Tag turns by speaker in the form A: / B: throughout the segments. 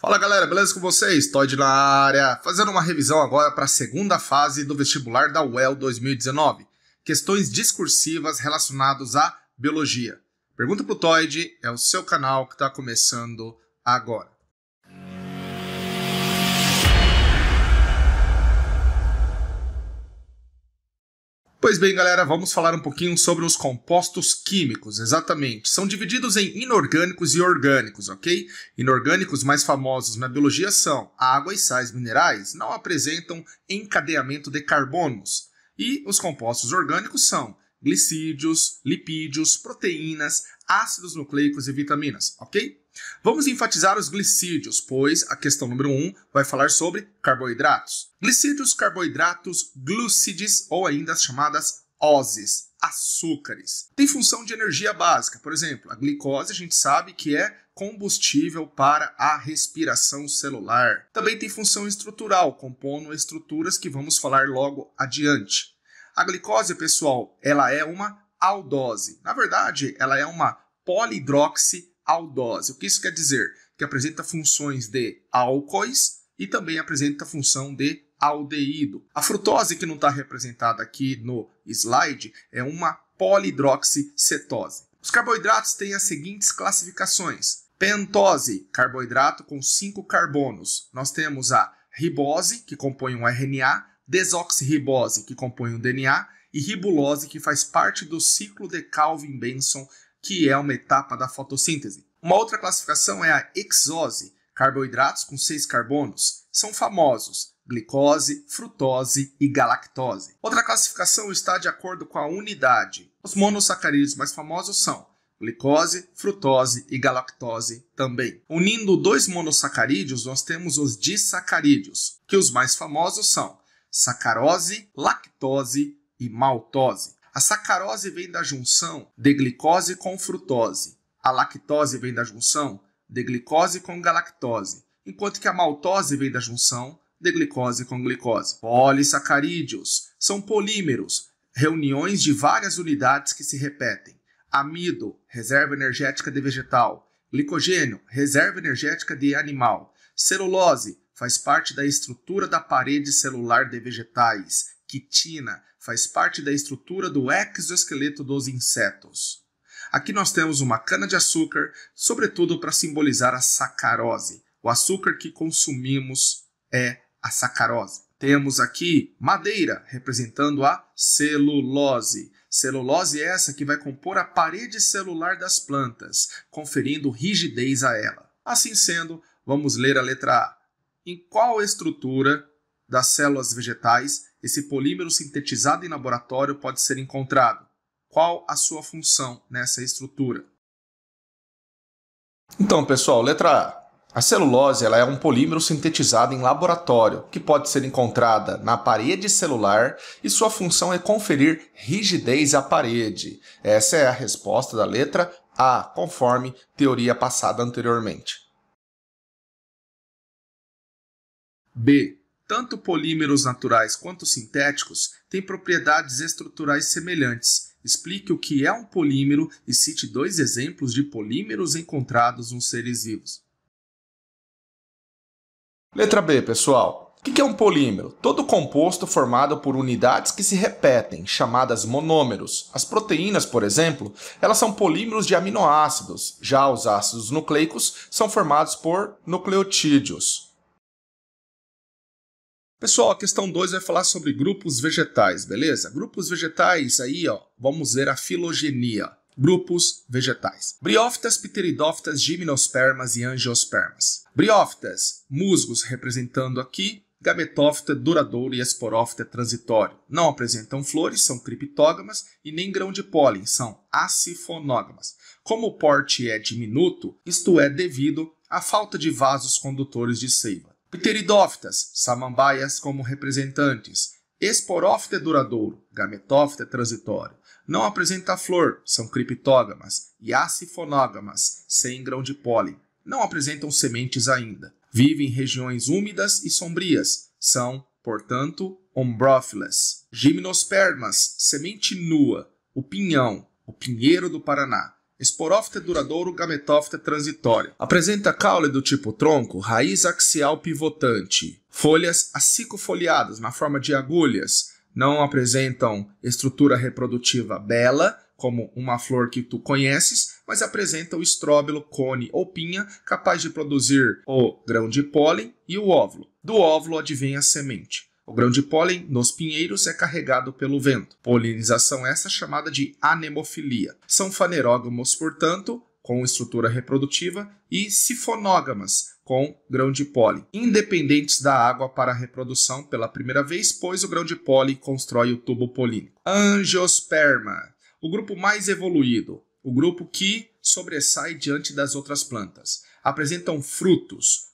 A: Fala galera, beleza com vocês? Todd na área, fazendo uma revisão agora para a segunda fase do vestibular da UEL 2019. Questões discursivas relacionadas à biologia. Pergunta pro Todd, é o seu canal que está começando agora. Pois bem, galera, vamos falar um pouquinho sobre os compostos químicos, exatamente. São divididos em inorgânicos e orgânicos, ok? Inorgânicos mais famosos na biologia são água e sais minerais, não apresentam encadeamento de carbonos. E os compostos orgânicos são glicídios, lipídios, proteínas, ácidos nucleicos e vitaminas, ok? Vamos enfatizar os glicídios, pois a questão número 1 vai falar sobre carboidratos. Glicídios, carboidratos, glúcides ou ainda as chamadas oses, açúcares. Tem função de energia básica, por exemplo, a glicose a gente sabe que é combustível para a respiração celular. Também tem função estrutural, compondo estruturas que vamos falar logo adiante. A glicose, pessoal, ela é uma aldose. Na verdade, ela é uma polihidroxialdose. O que isso quer dizer? Que apresenta funções de álcoois e também apresenta função de aldeído. A frutose, que não está representada aqui no slide, é uma polihidroxicetose. Os carboidratos têm as seguintes classificações. Pentose, carboidrato com 5 carbonos. Nós temos a ribose, que compõe um RNA, desoxirribose, que compõe um DNA, e ribulose, que faz parte do ciclo de Calvin-Benson, que é uma etapa da fotossíntese. Uma outra classificação é a hexose, carboidratos com 6 carbonos. São famosos glicose, frutose e galactose. Outra classificação está de acordo com a unidade. Os monossacarídeos mais famosos são glicose, frutose e galactose também. Unindo dois monossacarídeos, nós temos os disacarídeos, que os mais famosos são sacarose, lactose e maltose. A sacarose vem da junção de glicose com frutose. A lactose vem da junção de glicose com galactose, enquanto que a maltose vem da junção de glicose com glicose. Polissacarídeos são polímeros, reuniões de várias unidades que se repetem. Amido, reserva energética de vegetal. Glicogênio, reserva energética de animal. Celulose, faz parte da estrutura da parede celular de vegetais. Quitina, faz parte da estrutura do exoesqueleto dos insetos. Aqui nós temos uma cana-de-açúcar, sobretudo para simbolizar a sacarose. O açúcar que consumimos é a sacarose. Temos aqui madeira, representando a celulose. Celulose é essa que vai compor a parede celular das plantas, conferindo rigidez a ela. Assim sendo, vamos ler a letra A. Em qual estrutura das células vegetais esse polímero sintetizado em laboratório pode ser encontrado? Qual a sua função nessa estrutura? Então, pessoal, letra A. A celulose ela é um polímero sintetizado em laboratório, que pode ser encontrada na parede celular e sua função é conferir rigidez à parede. Essa é a resposta da letra A, conforme teoria passada anteriormente. B. Tanto polímeros naturais quanto sintéticos têm propriedades estruturais semelhantes. Explique o que é um polímero e cite 2 exemplos de polímeros encontrados nos seres vivos. Letra B, pessoal. O que é um polímero? Todo composto formado por unidades que se repetem, chamadas monômeros. As proteínas, por exemplo, elas são polímeros de aminoácidos. Já os ácidos nucleicos são formados por nucleotídeos. Pessoal, a questão 2 vai falar sobre grupos vegetais, beleza? Grupos vegetais, aí, ó, vamos ver a filogenia. Grupos vegetais. Briófitas, pteridófitas, gimnospermas e angiospermas. Briófitas, musgos representando aqui, gametófita, duradouro e esporófita transitório. Não apresentam flores, são criptógamas e nem grão de pólen, são acifonógamas. Como o porte é diminuto, isto é devido à falta de vasos condutores de seiva. Pteridófitas, samambaias como representantes. Esporófita é duradouro, gametófita é transitório. Não apresenta flor, são criptógamas. E acifonógamas, sem grão de pólen. Não apresentam sementes ainda. Vivem em regiões úmidas e sombrias. São, portanto, ombrófilas. Gimnospermas, semente nua. O pinhão, o pinheiro do Paraná. esporófita duradouro, gametófita transitório. Apresenta caule do tipo tronco, raiz axial pivotante. Folhas acicofoliadas na forma de agulhas. Não apresentam estrutura reprodutiva bela, como uma flor que tu conheces, mas apresenta o estróbilo, cone ou pinha, capaz de produzir o grão de pólen e o óvulo. Do óvulo advém a semente. O grão de pólen nos pinheiros é carregado pelo vento. Polinização essa chamada de anemofilia. São fanerógamos, portanto, com estrutura reprodutiva, e sifonógamas, com grão de pólen, independentes da água para a reprodução pela primeira vez, pois o grão de pólen constrói o tubo polínico. Angiosperma. O grupo mais evoluído, o grupo que sobressai diante das outras plantas. Apresentam frutos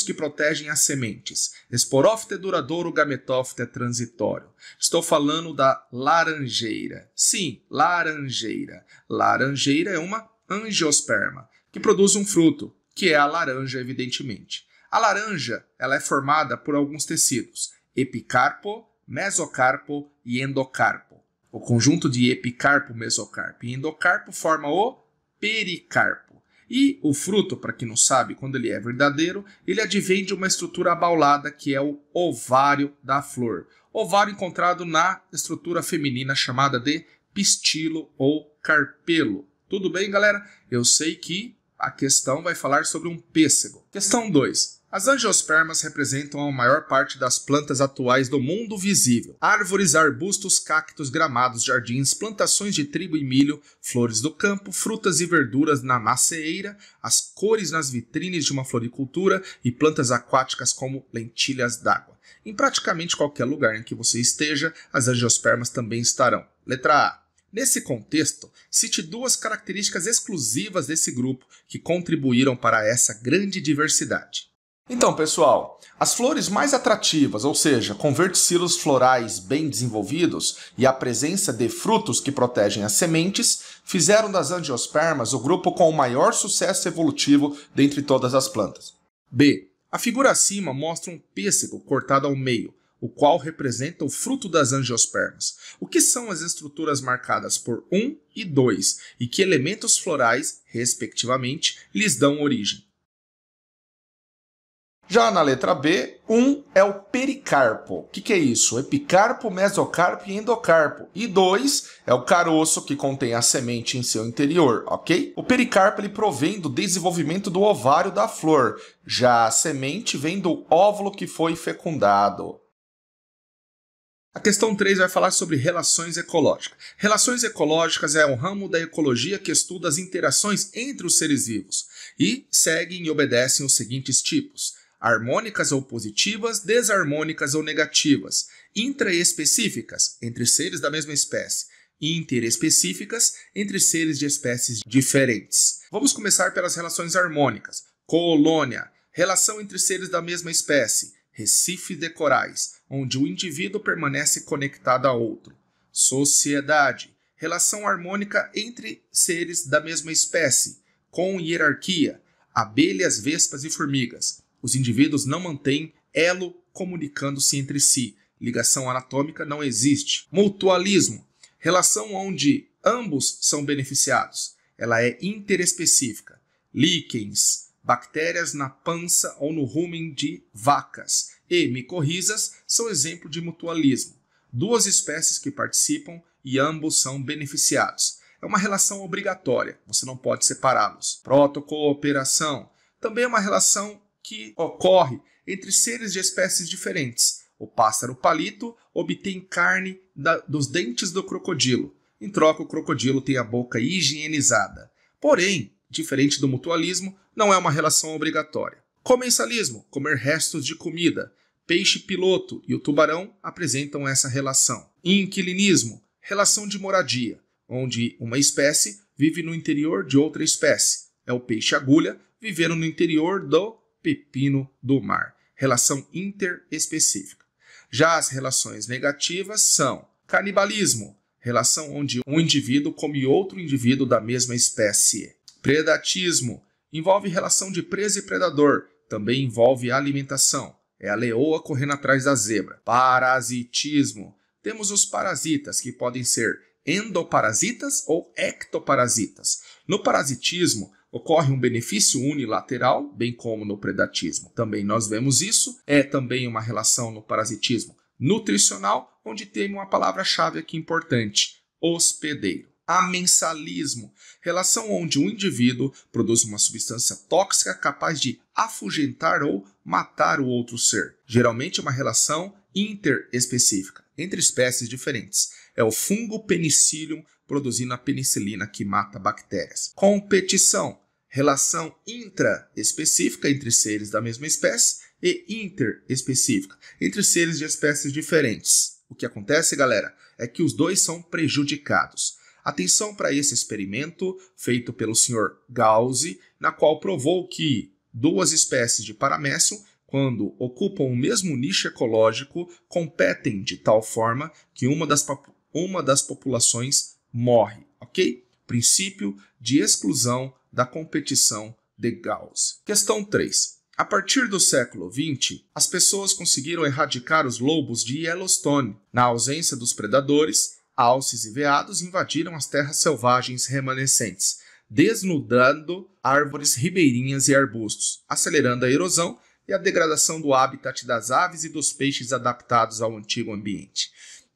A: que protegem as sementes. Esporófita é duradouro, gametófita é transitório. Estou falando da laranjeira. Sim, laranjeira. Laranjeira é uma angiosperma, que produz um fruto, que é a laranja, evidentemente. A laranja ela é formada por alguns tecidos, epicarpo, mesocarpo e endocarpo. O conjunto de epicarpo, mesocarpo e endocarpo forma o pericarpo. E o fruto, para quem não sabe, quando ele é verdadeiro, ele advém de uma estrutura abaulada que é o ovário da flor. Ovário encontrado na estrutura feminina chamada de pistilo ou carpelo. Tudo bem, galera? Eu sei que a questão vai falar sobre um pêssego. Questão 2. As angiospermas representam a maior parte das plantas atuais do mundo visível. Árvores, arbustos, cactos, gramados, jardins, plantações de trigo e milho, flores do campo, frutas e verduras na macieira, as cores nas vitrines de uma floricultura e plantas aquáticas como lentilhas d'água. Em praticamente qualquer lugar em que você esteja, as angiospermas também estarão. Letra A. Nesse contexto, cite duas características exclusivas desse grupo que contribuíram para essa grande diversidade. Então, pessoal, as flores mais atrativas, ou seja, com verticilos florais bem desenvolvidos e a presença de frutos que protegem as sementes, fizeram das angiospermas o grupo com o maior sucesso evolutivo dentre todas as plantas. B. A figura acima mostra um pêssego cortado ao meio, o qual representa o fruto das angiospermas. O que são as estruturas marcadas por 1 e 2 e que elementos florais, respectivamente, lhes dão origem? Já na letra B, 1 é o pericarpo. O que é isso? Epicarpo, mesocarpo e endocarpo. E 2 é o caroço que contém a semente em seu interior, ok? O pericarpo ele provém do desenvolvimento do ovário da flor. Já a semente vem do óvulo que foi fecundado. A questão 3 vai falar sobre relações ecológicas. Relações ecológicas é um ramo da ecologia que estuda as interações entre os seres vivos e seguem e obedecem os seguintes tipos: harmônicas ou positivas, desarmônicas ou negativas, intraespecíficas, entre seres da mesma espécie, interespecíficas, entre seres de espécies diferentes. Vamos começar pelas relações harmônicas. Colônia, relação entre seres da mesma espécie, recife de corais, onde o indivíduo permanece conectado a outro. Sociedade, relação harmônica entre seres da mesma espécie, com hierarquia, abelhas, vespas e formigas. Os indivíduos não mantêm elo comunicando-se entre si. Ligação anatômica não existe. Mutualismo, relação onde ambos são beneficiados. Ela é interespecífica. Líquens, bactérias na pança ou no rumen de vacas. E micorrizas são exemplo de mutualismo. Duas espécies que participam e ambos são beneficiados. É uma relação obrigatória, você não pode separá-los. Protocooperação, também é uma relação que ocorre entre seres de espécies diferentes. O pássaro palito obtém carne dos dentes do crocodilo. Em troca, o crocodilo tem a boca higienizada. Porém, diferente do mutualismo, não é uma relação obrigatória. Comensalismo, comer restos de comida. Peixe piloto e o tubarão apresentam essa relação. Inquilinismo, relação de moradia, onde uma espécie vive no interior de outra espécie. É o peixe-agulha vivendo no interior do pepino do mar. Relação interespecífica. Já as relações negativas são canibalismo, relação onde um indivíduo come outro indivíduo da mesma espécie. Predatismo, envolve relação de presa e predador, também envolve alimentação. É a leoa correndo atrás da zebra. Parasitismo, temos os parasitas, que podem ser endoparasitas ou ectoparasitas. No parasitismo, ocorre um benefício unilateral, bem como no predatismo. Também nós vemos isso. É também uma relação no parasitismo nutricional, onde tem uma palavra-chave aqui importante: hospedeiro. Amensalismo, relação onde um indivíduo produz uma substância tóxica capaz de afugentar ou matar o outro ser. Geralmente é uma relação interespecífica, entre espécies diferentes. É o fungo penicillium produzindo a penicilina que mata bactérias. Competição, relação intraespecífica entre seres da mesma espécie e interespecífica entre seres de espécies diferentes. O que acontece, galera, é que os dois são prejudicados. Atenção para esse experimento feito pelo Sr. Gauss, na qual provou que duas espécies de paramécium, quando ocupam o mesmo nicho ecológico, competem de tal forma que uma das populações morre, ok? Princípio de exclusão da competição de Gauss. Questão 3. A partir do século XX, as pessoas conseguiram erradicar os lobos de Yellowstone. Na ausência dos predadores, alces e veados invadiram as terras selvagens remanescentes, desnudando árvores ribeirinhas e arbustos, acelerando a erosão e a degradação do habitat das aves e dos peixes adaptados ao antigo ambiente.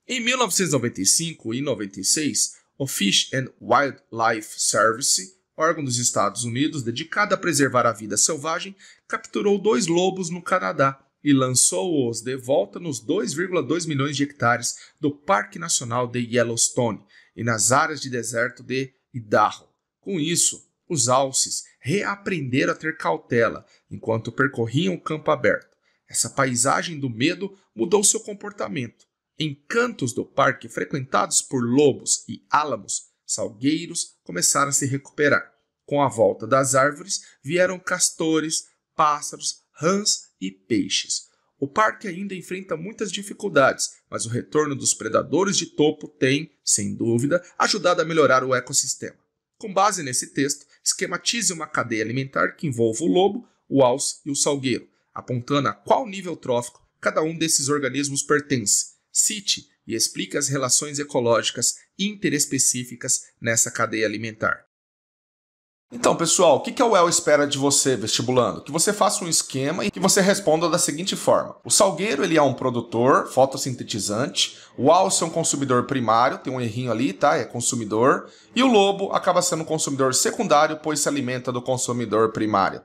A: Em 1995 e 96, o Fish and Wildlife Service, órgão dos Estados Unidos dedicado a preservar a vida selvagem, capturou 2 lobos no Canadá e lançou-os de volta nos 2,2 milhões de hectares do Parque Nacional de Yellowstone e nas áreas de deserto de Idaho. Com isso, os alces reaprenderam a ter cautela enquanto percorriam o campo aberto. Essa paisagem do medo mudou seu comportamento. Em cantos do parque frequentados por lobos e álamos, salgueiros começaram a se recuperar. Com a volta das árvores, vieram castores, pássaros, rãs e peixes. O parque ainda enfrenta muitas dificuldades, mas o retorno dos predadores de topo tem, sem dúvida, ajudado a melhorar o ecossistema. Com base nesse texto, esquematize uma cadeia alimentar que envolva o lobo, o alce e o salgueiro, apontando a qual nível trófico cada um desses organismos pertence. Cite e explique as relações ecológicas interespecíficas nessa cadeia alimentar. Então, pessoal, o que a UEL espera de você, vestibulando? Que você faça um esquema e que você responda da seguinte forma. O salgueiro ele é um produtor fotossintetizante, o alce é um consumidor primário, tem um errinho ali, tá? É consumidor, e o lobo acaba sendo um consumidor secundário, pois se alimenta do consumidor primário.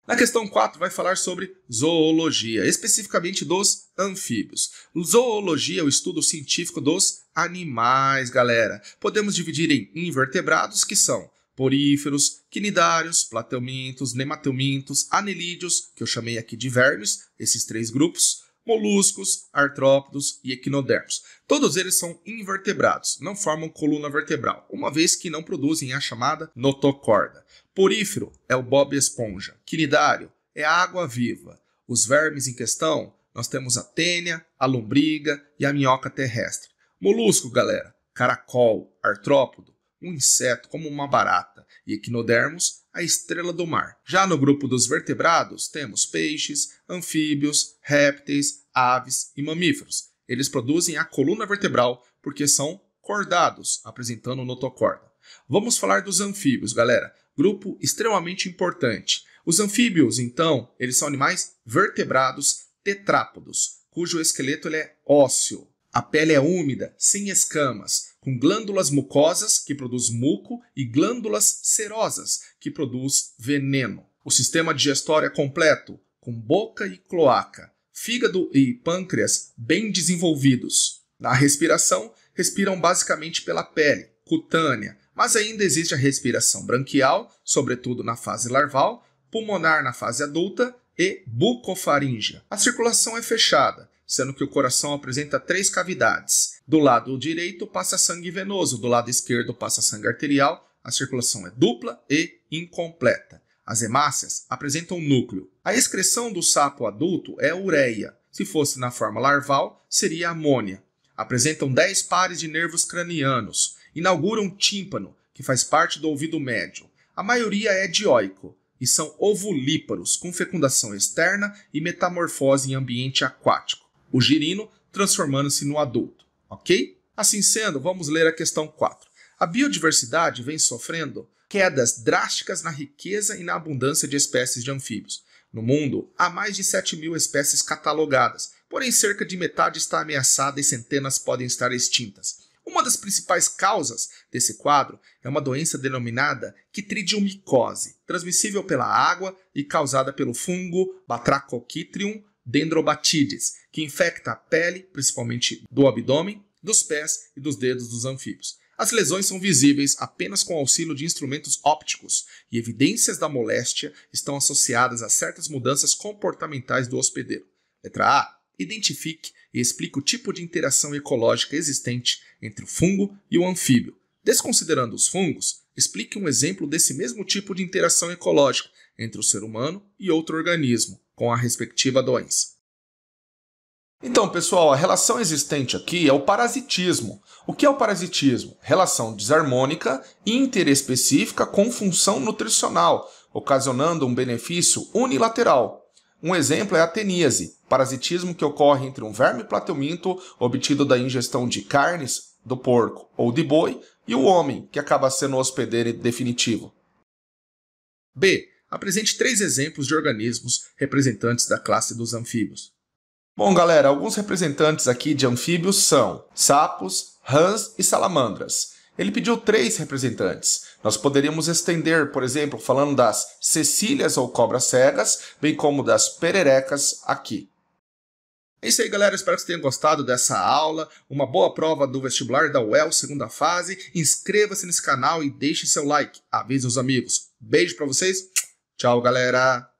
A: Na questão 4 vai falar sobre zoologia, especificamente dos anfíbios. Zoologia é o estudo científico dos animais, galera. Podemos dividir em invertebrados, que são poríferos, quinidários, plateumintos, nemateumintos, anelídeos, que eu chamei aqui de vermes, esses 3 grupos, moluscos, artrópodos e equinodermos. Todos eles são invertebrados, não formam coluna vertebral, uma vez que não produzem a chamada notocorda. Porífero é o Bob Esponja. Quinidário é a água-viva. Os vermes em questão, nós temos a tênia, a lombriga e a minhoca terrestre. Molusco, galera, caracol, artrópodo, um inseto como uma barata. E equinodermos, a estrela do mar. Já no grupo dos vertebrados, temos peixes, anfíbios, répteis, aves e mamíferos. Eles produzem a coluna vertebral porque são cordados, apresentando notocorda. Vamos falar dos anfíbios, galera. Grupo extremamente importante. Os anfíbios, então, eles são animais vertebrados tetrápodos, cujo esqueleto ele é ósseo. A pele é úmida, sem escamas, com glândulas mucosas, que produz muco, e glândulas serosas, que produz veneno. O sistema digestório é completo, com boca e cloaca, fígado e pâncreas bem desenvolvidos. Na respiração, respiram basicamente pela pele, cutânea, mas ainda existe a respiração branquial, sobretudo na fase larval, pulmonar na fase adulta e bucofaríngea. A circulação é fechada, sendo que o coração apresenta 3 cavidades. Do lado direito passa sangue venoso, do lado esquerdo passa sangue arterial, a circulação é dupla e incompleta. As hemácias apresentam núcleo. A excreção do sapo adulto é ureia. Se fosse na forma larval, seria amônia. Apresentam 10 pares de nervos cranianos. Inauguram tímpano, que faz parte do ouvido médio. A maioria é dioico e são ovulíparos, com fecundação externa e metamorfose em ambiente aquático. O girino transformando-se no adulto, ok? Assim sendo, vamos ler a questão 4. A biodiversidade vem sofrendo quedas drásticas na riqueza e na abundância de espécies de anfíbios. No mundo, há mais de 7.000 espécies catalogadas, porém cerca de metade está ameaçada e centenas podem estar extintas. Uma das principais causas desse quadro é uma doença denominada quitridiomicorse, transmissível pela água e causada pelo fungo Batrachochytrium dendrobatides, que infecta a pele, principalmente do abdômen, dos pés e dos dedos dos anfíbios. As lesões são visíveis apenas com o auxílio de instrumentos ópticos e evidências da moléstia estão associadas a certas mudanças comportamentais do hospedeiro. Letra A. Identifique e explique o tipo de interação ecológica existente entre o fungo e o anfíbio. Desconsiderando os fungos, explique um exemplo desse mesmo tipo de interação ecológica entre o ser humano e outro organismo, com a respectiva doença. Então, pessoal, a relação existente aqui é o parasitismo. O que é o parasitismo? Relação desarmônica interespecífica com função nutricional, ocasionando um benefício unilateral. Um exemplo é a teníase, parasitismo que ocorre entre um verme plateuminto obtido da ingestão de carnes do porco ou de boi e o homem, que acaba sendo o hospedeiro definitivo. B. Apresente 3 exemplos de organismos representantes da classe dos anfíbios. Bom, galera, alguns representantes aqui de anfíbios são sapos, rãs e salamandras. Ele pediu 3 representantes. Nós poderíamos estender, por exemplo, falando das cecílias ou cobras cegas, bem como das pererecas aqui. É isso aí, galera. Espero que vocês tenham gostado dessa aula. Uma boa prova do vestibular da UEL, segunda fase. Inscreva-se nesse canal e deixe seu like. Avise os amigos. Beijo pra vocês. Tchau, galera.